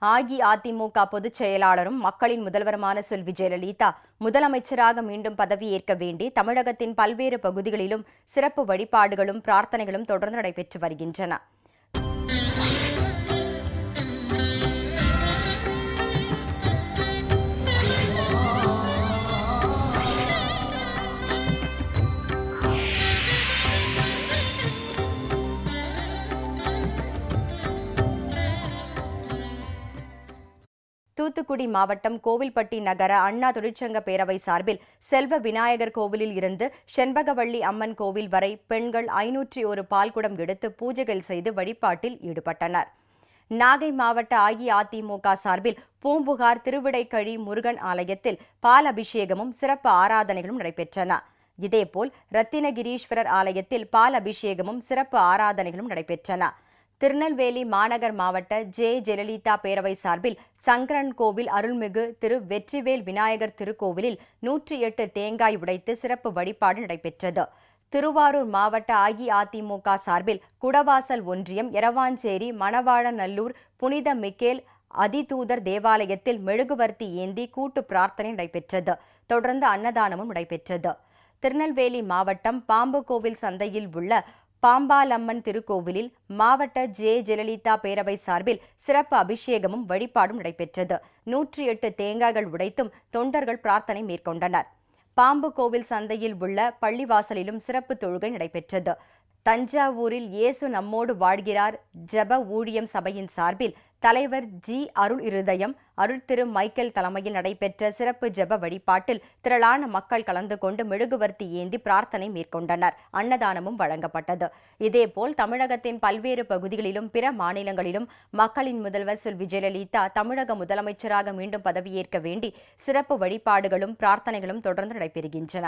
அஇஅதிமுக பொதுச் செயலாளரும் மக்களின் முதல்வருமான செல்வி ஜெயலலிதா முதலமைச்சராக மீண்டும் பதவியேற்க வேண்டி தமிழகத்தின் பல்வேறு பகுதிகளிலும் சிறப்பு வழிபாடுகளும் பிரார்த்தனைகளும் தொடர்ந்து நடைபெற்று வருகின்றன. தூத்துக்குடி மாவட்டம் கோவில்பட்டி நகர அண்ணா தொழிற்சங்க பேரவை சார்பில் செல்வ விநாயகர் கோவிலில் இருந்து செண்பகவள்ளி அம்மன் கோவில் வரை பெண்கள் 501 பால்குடம் எடுத்து பூஜைகள் செய்து வழிபாட்டில் ஈடுபட்டனர். நாகை மாவட்ட அஇஅதிமுக சார்பில் பூம்புகார் திருவிடைக்கழி முருகன் ஆலயத்தில் பால் அபிஷேகமும் சிறப்பு ஆராதனைகளும் நடைபெற்றன. இதேபோல் ரத்தினகிரீஸ்வரர் ஆலயத்தில் பால் அபிஷேகமும் சிறப்பு ஆராதனைகளும் நடைபெற்றன. திருநெல்வேலி மாநகர் மாவட்ட ஜெயலலிதா பேரவை சார்பில் சங்கரன் கோவில் அருள்மிகு திரு வெற்றிவேல் விநாயகர் திருக்கோவிலில் 108 தேங்காய் உடைத்து சிறப்பு வழிபாடு நடைபெற்றது. திருவாரூர் மாவட்ட அஇஅதிமுக சார்பில் குடவாசல் ஒன்றியம் எரவாஞ்சேரி மணவாழநல்லூர் புனித மிக்கேல் அதிதூதர் தேவாலயத்தில் மெழுகுவர்த்தி ஏந்தி கூட்டு பிரார்த்தனை நடைபெற்றது. தொடர்ந்து அன்னதானமும் நடைபெற்றது. திருநெல்வேலி மாவட்டம் பாம்புகோவில் சந்தையில் உள்ள பாம்பாலம்மன் திருக்கோவிலில் மாவட்ட ஜெயலலிதா பேரவை சார்பில் சிறப்பு அபிஷேகமும் வழிபாடும் நடைபெற்றது. 108 தேங்காய்கள் உடைத்தும் தொண்டர்கள் பிரார்த்தனை மேற்கொண்டனர். பாம்புகோவில் சந்தையில் உள்ள பள்ளிவாசலிலும் சிறப்பு தொழுகை நடைபெற்றது. தஞ்சாவூரில் இயேசு நம்மோடு வாழ்கிறார் ஜெப ஊழியம் சபையின் சார்பில் தலைவர் அருள் இருதயம் அருள் திரு மைக்கேல் தலைமையில் நடைபெற்ற சிறப்பு ஜெப வழிபாட்டில் திரளான மக்கள் கலந்து கொண்டு மெழுகுவர்த்தி ஏந்தி பிரார்த்தனை மேற்கொண்டனர். அன்னதானமும் வழங்கப்பட்டது. இதேபோல் தமிழகத்தின் பல்வேறு பகுதிகளிலும் பிற மாநிலங்களிலும் மக்களின் முதல்வர் செல்வி ஜெயலலிதா தமிழக முதலமைச்சராக மீண்டும் பதவியேற்க வேண்டி சிறப்பு வழிபாடுகளும் பிரார்த்தனைகளும் தொடர்ந்து நடைபெறுகின்றன.